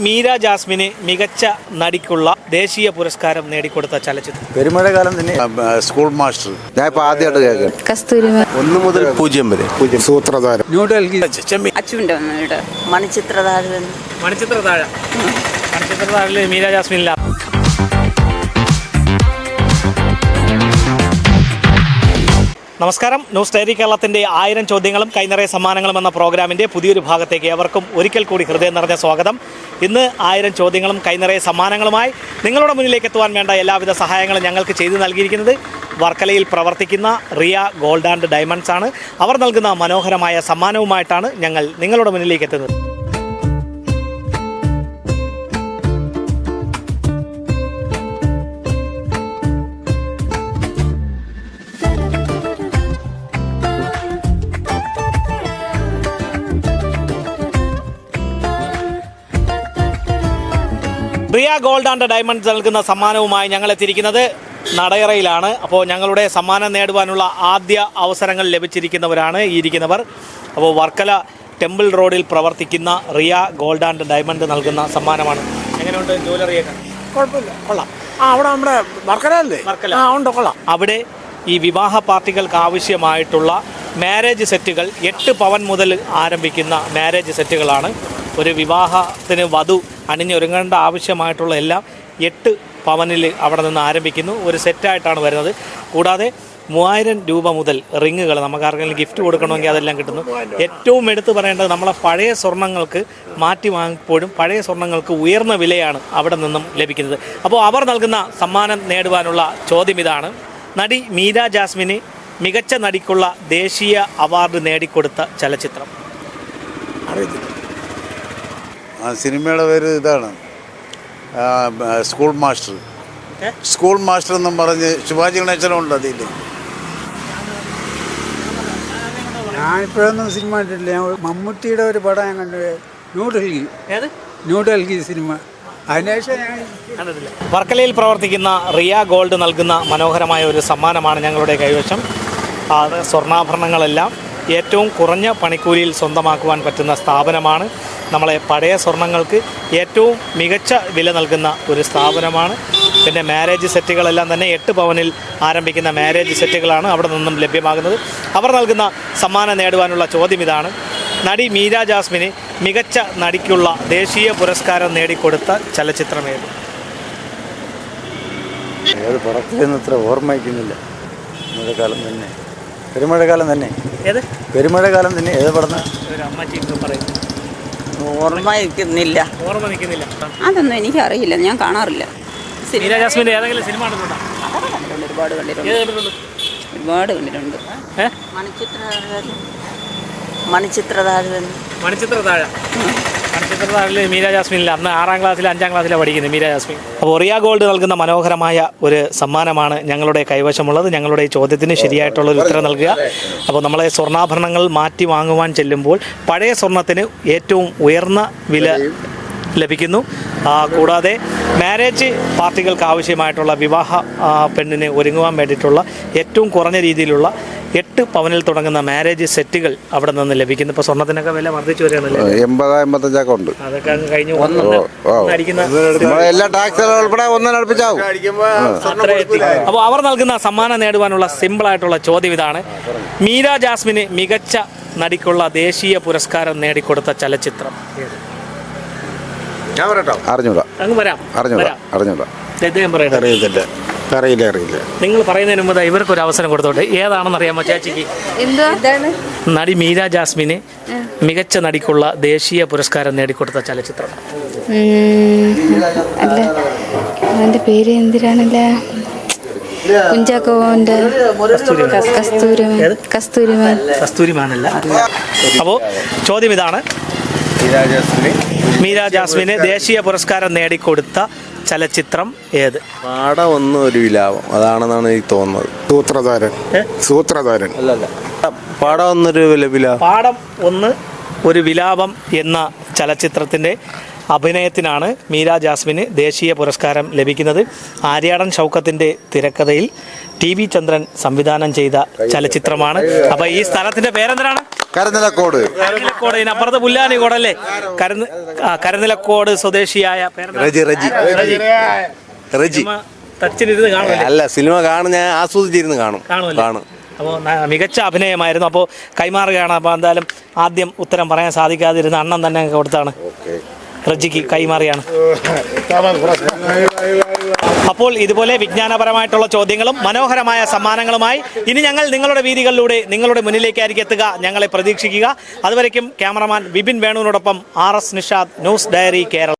മീര ജാസ്മിന് മികച്ച നടിക്കുള്ള ദേശീയ പുരസ്കാരം നേടിക്കൊടുത്ത ചലച്ചിത്രം. പെരുമഴക്കാലം തന്നെ. School master. ഞാൻ ഇപ്പൊ ആദ്യമായിട്ട് കേൾക്കാം. കസ്തൂരിമാൻ 1 മുതൽ 0 വരെ. സൂത്രധാരൻ. ന്യൂഡൽഹി. അച്ചുവിന്റെ മണിച്ചിത്രതാഴ്. മണിച്ചിത്രതാഴില് മീര ജാസ്മിനില്ല. നമസ്കാരം. ന്യൂസ് ഡയറി കേരളത്തിൻ്റെ 1000 ചോദ്യങ്ങളും കൈനിറയ സമ്മാനങ്ങളും എന്ന പ്രോഗ്രാമിൻ്റെ പുതിയൊരു ഭാഗത്തേക്ക് ഏവർക്കും ഒരിക്കൽ കൂടി ഹൃദയം നിറഞ്ഞ സ്വാഗതം. ഇന്ന് 1000 ചോദ്യങ്ങളും കൈനിറയ സമ്മാനങ്ങളുമായി നിങ്ങളുടെ മുന്നിലേക്ക് എത്തുവാൻ വേണ്ട എല്ലാവിധ സഹായങ്ങളും ഞങ്ങൾക്ക് ചെയ്തു നൽകിയിരിക്കുന്നത് വർക്കലയിൽ പ്രവർത്തിക്കുന്ന റിയ ഗോൾഡ് ആൻഡ് ഡയമണ്ട്സ് ആണ്. അവർ നൽകുന്ന മനോഹരമായ സമ്മാനവുമായിട്ടാണ് ഞങ്ങൾ നിങ്ങളുടെ മുന്നിലേക്ക് എത്തുന്നത്. റിയ ഗോൾഡ് ആൻഡ് ഡയമണ്ട്സ് നൽകുന്ന സമ്മാനവുമായി ഞങ്ങൾ എത്തിയിരിക്കുന്നത് നടയറയിലാണ്. അപ്പോൾ ഞങ്ങളുടെ സമ്മാനം നേടുവാനുള്ള ആദ്യ അവസരങ്ങൾ ലഭിച്ചിരിക്കുന്നവരാണ് ഈ ഇരിക്കുന്നവർ. അപ്പോൾ വർക്കല ടെമ്പിൾ റോഡിൽ പ്രവർത്തിക്കുന്ന റിയ ഗോൾഡ് ആൻഡ് ഡയമണ്ട് നൽകുന്ന സമ്മാനമാണ്. എങ്ങനെയുണ്ട് ജ്വല്ലറിയൊക്കെ? കുഴപ്പമില്ല, കൊള്ളാം. അവിടെ നമ്മുടെ വർക്കലല്ലേ? വർക്കല ഉണ്ട്, കൊള്ളാം. അവിടെ ഈ വിവാഹ പാർട്ടികൾക്ക് ആവശ്യമായിട്ടുള്ള മാരേജ് സെറ്റുകൾ 8 പവൻ മുതൽ ആരംഭിക്കുന്ന മാരേജ് സെറ്റുകളാണ്. ഒരു വിവാഹത്തിന് വധു അണിഞ്ഞൊരുങ്ങേണ്ട ആവശ്യമായിട്ടുള്ള എല്ലാം 8 പവനിൽ അവിടെ നിന്ന് ആരംഭിക്കുന്നു. ഒരു സെറ്റായിട്ടാണ് വരുന്നത്. കൂടാതെ 3000 രൂപ മുതൽ റിങ്ങുകൾ നമുക്ക് ആർക്കെങ്കിലും ഗിഫ്റ്റ് കൊടുക്കണമെങ്കിൽ അതെല്ലാം കിട്ടുന്നു. ഏറ്റവും എടുത്തു പറയേണ്ടത് നമ്മളെ പഴയ സ്വർണ്ണങ്ങൾക്ക് മാറ്റി വാങ്ങിപ്പോഴും പഴയ സ്വർണ്ണങ്ങൾക്ക് ഉയർന്ന വിലയാണ് അവിടെ നിന്നും ലഭിക്കുന്നത്. അപ്പോൾ അവർ നൽകുന്ന സമ്മാനം നേടുവാനുള്ള ചോദ്യം ഇതാണ്. നടി മീര ജാസ്മിന് മികച്ച നടിക്കുള്ള ദേശീയ അവാർഡ് നേടിക്കൊടുത്ത ചലച്ചിത്രം. സിനിമയുടെ പേര് ഇതാണ്, സ്കൂൾ മാസ്റ്റർ. സ്കൂൾ മാസ്റ്റർ എന്നും പറഞ്ഞ് ശിവാജി ഗണേശനുണ്ട് അതിൽ. ഞാനിപ്പോഴൊന്നും സിനിമ കണ്ടിട്ടില്ല. മമ്മൂട്ടിയുടെ ഒരു പടം ഞാൻ കണ്ടു, ന്യൂഡൽഹി സിനിമ. അതിനുശേഷം ഞാൻ വർക്കലയിൽ പ്രവർത്തിക്കുന്ന റിയ ഗോൾഡ് നൽകുന്ന മനോഹരമായ ഒരു സമ്മാനമാണ് ഞങ്ങളുടെ കൈവശം. അത് സ്വർണ്ണാഭരണങ്ങളെല്ലാം ഏറ്റവും കുറഞ്ഞ പണിക്കൂലിയിൽ സ്വന്തമാക്കുവാൻ പറ്റുന്ന സ്ഥാപനമാണ്. നമ്മളെ പഴയ സ്വർണ്ണങ്ങൾക്ക് ഏറ്റവും മികച്ച വില നൽകുന്ന ഒരു സ്ഥാപനമാണ്. പിന്നെ മാരേജ് സെറ്റുകളെല്ലാം തന്നെ 8 പവനിൽ ആരംഭിക്കുന്ന മാരേജ് സെറ്റുകളാണ് അവിടെ നിന്നും ലഭ്യമാകുന്നത്. അവർ നൽകുന്ന സമ്മാനം നേടുവാനുള്ള ചോദ്യം ഇതാണ്. നടി മീര ജാസ്മിന് മികച്ച നടിക്കുള്ള ദേശീയ പുരസ്കാരം നേടിക്കൊടുത്ത ചലച്ചിത്രം ഏത്? ഏത് പടത്തിലെന്നത്ര ഓർമ്മയ്ക്കുന്നില്ല. മഴക്കാലം തന്നെ. പെരുമഴക്കാലം തന്നെ. ഏത്? പെരുമഴക്കാലം തന്നെ. ഏത് പടം? ഓർമ്മ നിൽക്കുന്നില്ല. അതൊന്നും എനിക്കറിയില്ല, ഞാൻ കാണാറില്ല. മീര ജാസ്മിൻ്റെ ഏതെങ്കിലും സിനിമ കണ്ടിട്ടുണ്ടോ? ഒരുപാട് കണ്ടിട്ടുണ്ട്. മണിച്ചിത്രതാഴിൽ മീര ജാസ്മിനില്ല. അന്ന് 6ാം ക്ലാസ്സിൽ 5ാം ക്ലാസ്സിലാണ് പഠിക്കുന്നത് മീര ജാസ്മിൻ. അപ്പോൾ റിയ ഗോൾഡ് നൽകുന്ന മനോഹരമായ ഒരു സമ്മാനമാണ് ഞങ്ങളുടെ കൈവശമുള്ളത്. ഞങ്ങളുടെ ഈ ചോദ്യത്തിന് ശരിയായിട്ടുള്ളൊരു ഉത്തരം നൽകുക. അപ്പോൾ നമ്മളെ സ്വർണ്ണാഭരണങ്ങൾ മാറ്റി വാങ്ങുവാൻ ചെല്ലുമ്പോൾ പഴയ സ്വർണ്ണത്തിന് ഏറ്റവും ഉയർന്ന വില ലഭിക്കുന്നു. കൂടാതെ മാരേജ് പാർട്ടികൾക്ക് ആവശ്യമായിട്ടുള്ള വിവാഹ പെണ്ണിന് ഒരുങ്ങുവാൻ വേണ്ടിയിട്ടുള്ള ഏറ്റവും കുറഞ്ഞ രീതിയിലുള്ള 8 പവനിൽ തുടങ്ങുന്ന മാരേജ് സെറ്റുകൾ അവിടെ നിന്ന് ലഭിക്കുന്നു. ഇപ്പോൾ സ്വർണ്ണത്തിനൊക്കെ വില വർദ്ധിച്ചു വരികയാണല്ലേ? 80-85 ഉണ്ട്. അതൊക്കെ കഴിഞ്ഞു. അപ്പോൾ അവർ നൽകുന്ന സമ്മാനം നേടുവാനുള്ള സിമ്പിളായിട്ടുള്ള ചോദ്യം ഇതാണ്. മീര ജാസ്മിന് മികച്ച നടിക്കുള്ള ദേശീയ പുരസ്കാരം നേടിക്കൊടുത്ത ചലച്ചിത്രം. നിങ്ങൾ പറയുന്നതിന് മുമ്പ് ഇവർക്ക് ഒരു അവസരം കൊടുത്തോട്ടെ. ഏതാണെന്ന് അറിയാമോ ചേച്ചിക്ക്? നടി മീര ജാസ്മിന് മികച്ച നടിക്കുള്ള ദേശീയ പുരസ്കാരം നേടിക്കൊടുത്ത ചലച്ചിത്രം. അവന്റെ പേര് എന്തിനാണല്ലേ? കസ്തൂരിമാനല്ല. അപ്പോൾ ചോദ്യം ഇതാണ്. മീര ജാസ്മിന് ദേശീയ പുരസ്കാരം നേടിക്കൊടുത്ത ചലച്ചിത്രം ഏത്? പാടം 1 ഒരു വിലാപം, അതാണെന്നാണ് എനിക്ക് തോന്നുന്നത്. സൂത്രധാരൻ അല്ലല്ല. പാടം 1 ഒരു വിലാപം എന്ന ചലച്ചിത്രത്തിൻ്റെ അഭിനയത്തിനാണ് മീര ജാസ്മിന് ദേശീയ പുരസ്കാരം ലഭിക്കുന്നത്. ആര്യാടൻ ഷൗക്കത്തിൻ്റെ തിരക്കഥയിൽ TV ചന്ദ്രൻ സംവിധാനം ചെയ്ത ചലച്ചിത്രമാണ്. അപ്പോൾ ഈ സ്ഥലത്തിൻ്റെ പേരെന്താണ്? കരനിലക്കോട്. കരനിലക്കോട്, ഇതിനപ്പുറത്ത് പുല്ലാനിക്കോട് അല്ലേ? കരനിലക്കോട് സ്വദേശിയായ പേരെന്താ? റജി ടച്ചിലിരുന്ന് കാണുമല്ലേ? അല്ല, സിനിമ കാണും, ഞാൻ ആസ്വദിച്ചിരുന്ന് കാണും. കാണും. അപ്പോൾ മികച്ച അഭിനയമായിരുന്നു. അപ്പോൾ കൈമാറുകയാണ്. അപ്പോൾ എന്തായാലും ആദ്യം ഉത്തരം പറയാൻ സാധിക്കാതിരുന്ന അണ്ണൻ തന്നെ കൊടുത്താണ്, റജിക്ക് കൈമാറിയാണ്. അപ്പോൾ ഇതുപോലെ വിജ്ഞാനപരമായിട്ടുള്ള ചോദ്യങ്ങളും മനോഹരമായ സമ്മാനങ്ങളുമായി ഇനി ഞങ്ങൾ നിങ്ങളുടെ വീതികളിലൂടെ നിങ്ങളുടെ മുന്നിലേക്കായിരിക്കും എത്തുക. ഞങ്ങളെ പ്രതീക്ഷിക്കുക. അതുവരയ്ക്കും ക്യാമറമാൻ വിപിൻ വേണുവിനോടൊപ്പം RS Nishad, news diary, Kerala.